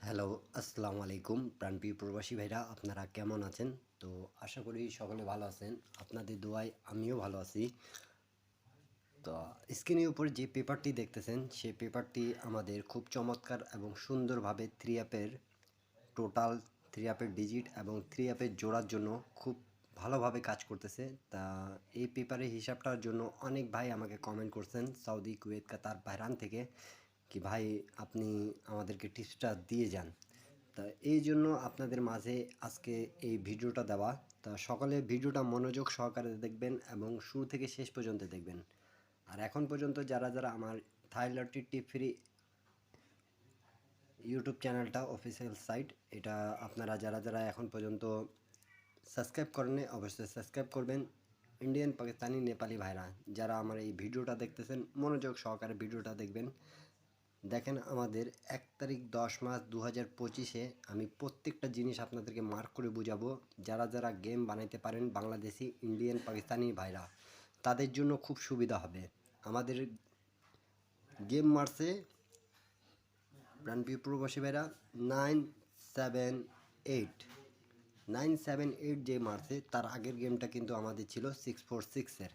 Hello, আসসালামু আলাইকুম প্রাণপ্রিয় প্রবাসী ভাইরা, আপনারা কেমন আছেন? তো আশা করি সকলে ভালো আছেন। আপনাদের দোয়ায় আমিও ভালো আছি। তো স্ক্রিনের উপর যে পেপারটি দেখতেছেন সেই পেপারটি আমাদের খুব চমৎকার এবং সুন্দরভাবে থ্রি অ্যাপের টোটাল, থ্রি অ্যাপের ডিজিট এবং থ্রি অ্যাপের জোড়ার জন্য খুব ভালোভাবে কাজ করতেছে। তা এই পেপারের হিসাবটার জন্য অনেক ভাই আমাকে কমেন্ট করছেন সৌদি, কুয়েত, কাতার, বাহরান থেকে, কি ভাই আপনি আমাদেরকে টিপসটা দিয়ে যান। তা এই জন্য আপনাদের মাঝে আজকে এই ভিডিওটা দেওয়া। তা সকলে ভিডিওটা মনোযোগ সহকারে দেখবেন এবং শুরু থেকে শেষ পর্যন্ত দেখবেন। আর এখন পর্যন্ত যারা যারা আমার থাই লটারি টিপ ফ্রি ইউটিউব চ্যানেলটা অফিসিয়াল সাইট, এটা আপনারা যারা যারা এখন পর্যন্ত সাবস্ক্রাইব করেননি অবশ্যই সাবস্ক্রাইব করবেন। ইন্ডিয়ান, পাকিস্তানি, নেপালি ভাইরা যারা আমার এই ভিডিওটা দেখতেছেন মনোযোগ সহকারে ভিডিওটা দেখবেন। দেখেন, আমাদের 1 তারিখ 10 মাস 2025-এ আমি প্রত্যেকটা জিনিস আপনাদেরকে মার্ক করে বুঝাবো। যারা যারা গেম বানাইতে পারেন বাংলাদেশি, ইন্ডিয়ান, পাকিস্তানি ভাইরা, তাদের জন্য খুব সুবিধা হবে। আমাদের গেম মারছে প্রাণপ্রিয় প্রবাসী ভাইরা 978, 978 যে মারছে তার আগের গেমটা কিন্তু আমাদের ছিল 646-এর।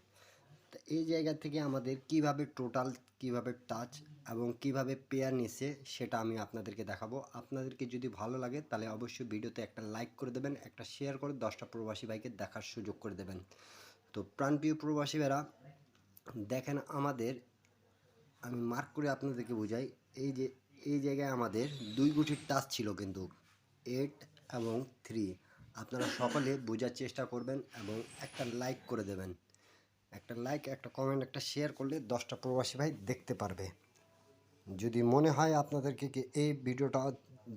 তো এই জায়গা থেকে আমাদের কিভাবে টোটাল, কিভাবে টাচ এবং কিভাবে পেয়ার নিচ্ছে সেটা আমি আপনাদেরকে দেখাবো। আপনাদেরকে যদি ভালো লাগে তাহলে অবশ্যই ভিডিওতে একটা লাইক করে দেবেন, একটা শেয়ার করে 10টা প্রবাসী ভাইকে দেখার সুযোগ করে দেবেন। তো প্রাণপ্রিয় প্রবাসী ভাইরা দেখেন, আমাদের আমি মার্ক করে আপনাদেরকে বুঝাই। এই যে এই জায়গায় আমাদের দুই গুটির টাচ ছিল কিন্তু 8 এবং 3। আপনারা সকলে বোঝার চেষ্টা করবেন এবং একটা লাইক করে দেবেন। একটা লাইক, একটা কমেন্ট, একটা শেয়ার করলে 10টা প্রবাসী ভাই দেখতে পারবে। যদি মনে হয় আপনাদেরকে কি এই ভিডিওটা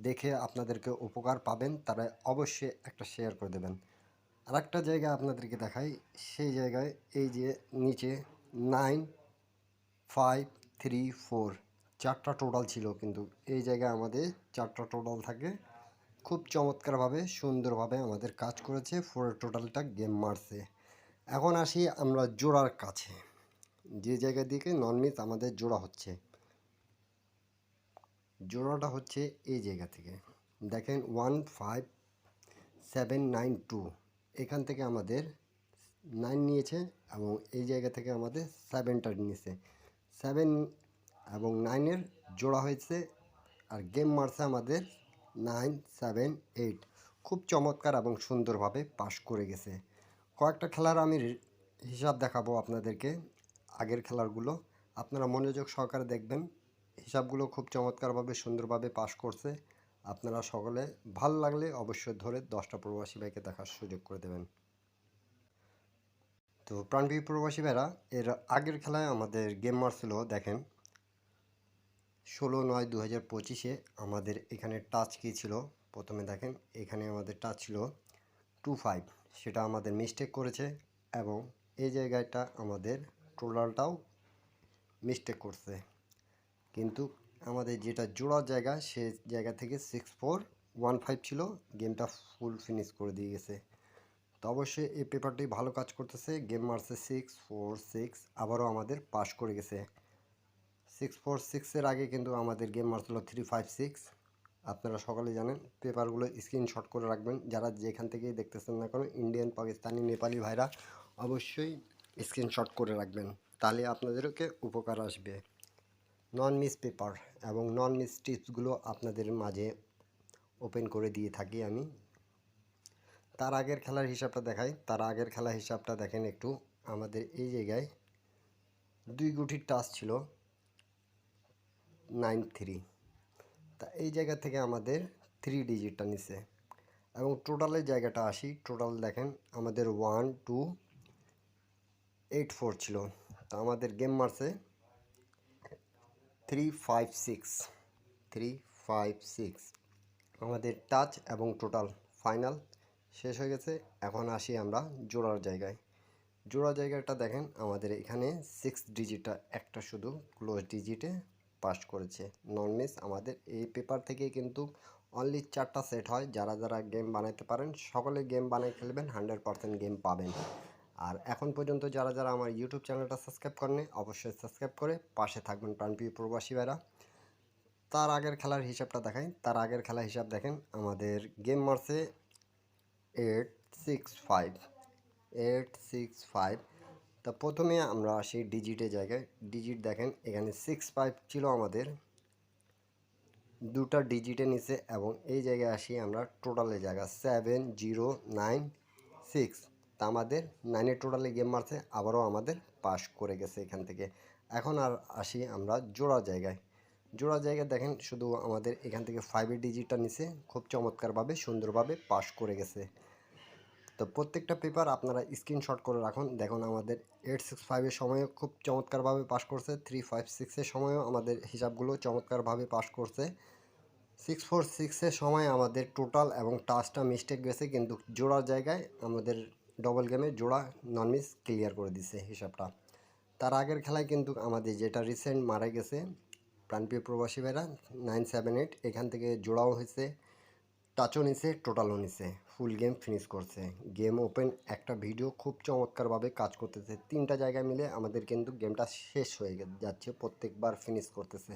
দেখে আপনাদেরকে উপকার পাবেন, তারা অবশ্যই একটা শেয়ার করে দেবেন। আর একটা জায়গা আপনাদেরকে দেখাই, সেই জায়গায় এই যে নিচে 9, 5, 3, 4 চারটা টোটাল ছিল, কিন্তু এই জায়গায় আমাদের চারটা টোটাল থাকে। খুব চমৎকারভাবে সুন্দরভাবে আমাদের কাজ করেছে, ফোরের টোটালটা গেম মারছে। এখন আসি আমরা জোড়ার কাছে, যে জায়গা থেকে নন মিস আমাদের জোড়া হচ্ছে। জোড়াটা হচ্ছে এই জায়গা থেকে দেখেন 15792, এখান থেকে আমাদের 9 নিয়েছে এবং এই জায়গা থেকে আমাদের 7টা নিয়েছে। 7 এবং 9-এর জোড়া হয়েছে আর গেম মারছে আমাদের 978। খুব চমৎকার এবং সুন্দরভাবে পাস করে গেছে। কয়েকটা খেলার আমি হিসাব দেখাবো আপনাদেরকে, আগের খেলারগুলো আপনারা মনোযোগ সহকারে দেখবেন। হিসাবগুলো খুব চমৎকারভাবে সুন্দরভাবে পাস করছে। আপনারা সকলে ভালো লাগলে অবশ্যই ধরে 10টা প্রবাসী ভাইকে দেখার সুযোগ করে দেবেন। তো প্রাণপ্রিয় প্রবাসী ভাইরা, এর আগের খেলায় আমাদের গেম মারছিল দেখেন 16/9/2025-এ আমাদের এখানে টাচ কী ছিল। প্রথমে দেখেন এখানে আমাদের টাচ ছিল 25, সেটা আমাদের মিস্টেক করেছে এবং এই জায়গাটা আমাদের টোটালটাও মিস্টেক করছে। কিন্তু আমাদের যেটা জোড়ার জায়গা সে জায়গা থেকে 6415 ছিল, গেমটা ফুল ফিনিশ করে দিয়ে গেছে। তো অবশ্যই এই পেপারটি ভালো কাজ করতেছে। গেম মারছে 646, আবারও আমাদের পাস করে গেছে। 646-এর আগে কিন্তু আমাদের গেম মারছিল 356। আপনারা সকলে জানেন, পেপারগুলো স্ক্রিনশট করে রাখবেন। যারা যেখান থেকেই দেখতেছেন না কেন, ইন্ডিয়ান, পাকিস্তানি, নেপালি ভাইরা অবশ্যই স্ক্রিনশট করে রাখবেন, তাহলে আপনাদেরকে উপকার আসবে। নন মিস পেপার এবং নন মিস টিপসগুলো আপনাদের মাঝে ওপেন করে দিয়ে থাকি আমি। তার আগের খেলার হিসাবটা দেখাই। তার আগের খেলার হিসাবটা দেখেন একটু। আমাদের এই জায়গায় দুই গুটির টাচ ছিল 93। তা এই জায়গা থেকে আমাদের 3 ডিজিটটা নিছে এবং টোটালের জায়গাটা আসি। টোটাল দেখেন আমাদের 1284 ছিল। তা আমাদের গেম মারছে 356, 356 আমাদের টাচ এবং টোটাল ফাইনাল শেষ হয়ে গেছে। এখন আসি আমরা জোড়ার জায়গায়। জোড়া জায়গাটা দেখেন আমাদের এখানে 6 ডিজিটটা একটা শুধু ক্লোজ ডিজিটে পাস করেছে। নন মিস আমাদের এই পেপার থেকে কিন্তু অনলি 4টা সেট হয়। যারা যারা গেম বানাইতে পারেন সকলে গেম বানিয়ে খেলবেন, 100% গেম পাবেন। আর এখন পর্যন্ত যারা যারা আমার ইউটিউব চ্যানেলটা সাবস্ক্রাইব করেন অবশ্যই সাবস্ক্রাইব করে পাশে থাকবেন প্রাণপ্রিয় প্রবাসী ভাইরা। তার আগের খেলার হিসাবটা দেখাই। তার আগের খেলার হিসাব দেখেন, আমাদের গেম মারছে 865 865। তা প্রথমে আমরা আসি ডিজিটের জায়গায়। ডিজিট দেখেন এখানে 65 ছিল আমাদের, দুটা ডিজিটে নিচে, এবং এই জায়গায় আসি আমরা টোটালের জায়গা 7096। তা আমাদের 9-এর টোটালে গেম মারছে, আবারও আমাদের পাস করে গেছে এখান থেকে। এখন আর আসি আমরা জোড়া জায়গায়। জোড়া জায়গায় দেখেন শুধু আমাদের এখান থেকে 5-এর ডিজিটটা নিচে, খুব চমৎকারভাবে সুন্দরভাবে পাস করে গেছে। তো প্রত্যেকটা পেপার আপনারা স্ক্রিনশট করে রাখুন। দেখুন আমাদের 865-এর সময়ও খুব চমৎকারভাবে পাস করছে, 356-এর সময়ও আমাদের হিসাবগুলো চমৎকারভাবে পাস করছে, 646-এর সময় আমাদের টোটাল এবং টাচটা মিস্টেক গেছে, কিন্তু জোড়ার জায়গায় আমাদের ডবল গেমে জোড়া নন মিস ক্লিয়ার করে দিছে হিসাবটা। তার আগের খেলায় কিন্তু আমাদের যেটা রিসেন্ট মারা গেছে প্রাণপ্রিয় প্রবাসী ভাইরা 978, এখান থেকে জোড়াও হয়েছে, টাচও নিছে, টোটালও নিছে, ফুল গেম ফিনিশ করছে। গেম ওপেন একটা ভিডিও খুব চমৎকারভাবে কাজ করতেছে, তিনটা জায়গায় মিলে আমাদের কিন্তু গেমটা শেষ হয়ে যাচ্ছে, প্রত্যেকবার ফিনিশ করতেছে।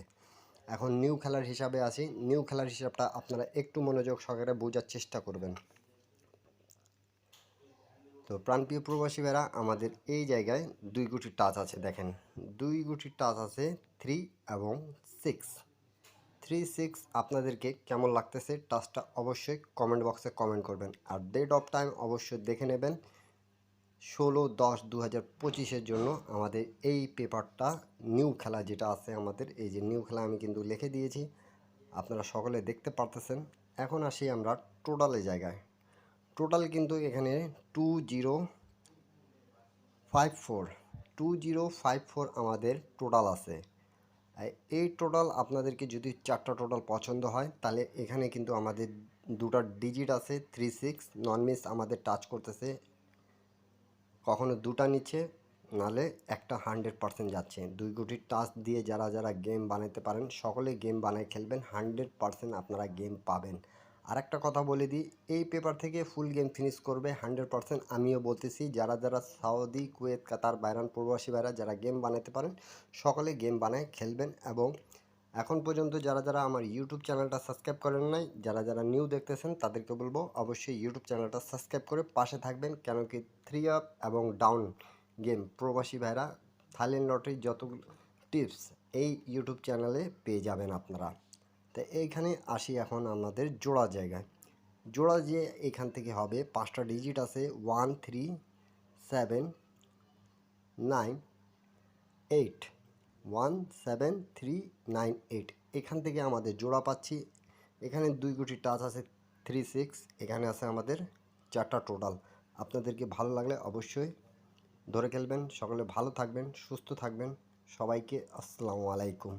এখন নিউ খেলার হিসাবে আসি। নিউ খেলার হিসাবটা আপনারা একটু মনোযোগ সহকারে বোঝার চেষ্টা করবেন। তো প্রাণপ্রিয় প্রবাসী ভাইরা, আমাদের এই জায়গায় 2 গুটি টাচ আছে, দেখেন 2 গুটি টাচ আছে 3 এবং 6। 3-6 আপনাদেরকে কেমন লাগতেছে টাচটা অবশ্যই কমেন্ট বক্সে কমেন্ট করবেন। আর ডেট অফ টাইম অবশ্যই দেখে নেবেন, 16/10/2025-এর জন্য আমাদের এই পেপারটা নিউ খেলা যেটা আছে আমাদের, এই যে নিউ খেলা আমি কিন্তু লিখে দিয়েছি, আপনারা সকলে দেখতে পারতেছেন। এখন আসি আমরা টোটালের জায়গায়। টোটাল কিন্তু এখানে 2054 আমাদের টোটাল আছে। এই টোটাল আপনাদেরকে যদি 4টা টোটাল পছন্দ হয়, তাহলে এখানে কিন্তু আমাদের দুটা ডিজিট আছে 36, নন মিস আমাদের টাচ করতেছে, কখনো দুটা নিচ্ছে, নালে একটা 100% যাচ্ছে। 2 গুটির টাচ দিয়ে যারা যারা গেম বানাতে পারেন সকলে গেম বানায় খেলবেন, 100% আপনারা গেম পাবেন। আর একটা কথা বলে দিই, এই পেপার থেকে ফুল গেম ফিনিশ করবে 100%। আমিও বলতেছি, যারা যারা সৌদি, কুয়েত, কাতার, বাইরান প্রবাসী ভাইরা যারা গেম বানাতে পারেন সকলে গেম বানায় খেলবেন। এবং এখন পর্যন্ত যারা যারা আমার ইউটিউব চ্যানেলটা সাবস্ক্রাইব করেন নাই, যারা যারা নিউ দেখতেছেন তাদেরকে বলবো অবশ্যই ইউটিউব চ্যানেলটা সাবস্ক্রাইব করে পাশে থাকবেন, কেন কি 3 আপ এবং ডাউন গেম প্রবাসী ভাইরা থাইল্যান্ড লটারির যতগুলো টিপস এই ইউটিউব চ্যানেলে পেয়ে যাবেন আপনারা। তো এইখানে আসি এখন আমাদের জোড়া জায়গায়। জোড়া যে এখান থেকে হবে 5টা ডিজিট আছে 13798, 17398, এখান থেকে আমাদের জোড়া পাচ্ছি। এখানে 2 গুটি টাচ আছে 36, এখানে আছে আমাদের 4টা টোটাল। আপনাদেরকে ভালো লাগলে অবশ্যই ধরে খেলবেন। সকলে ভালো থাকবেন, সুস্থ থাকবেন। সবাইকে আসসালামু আলাইকুম।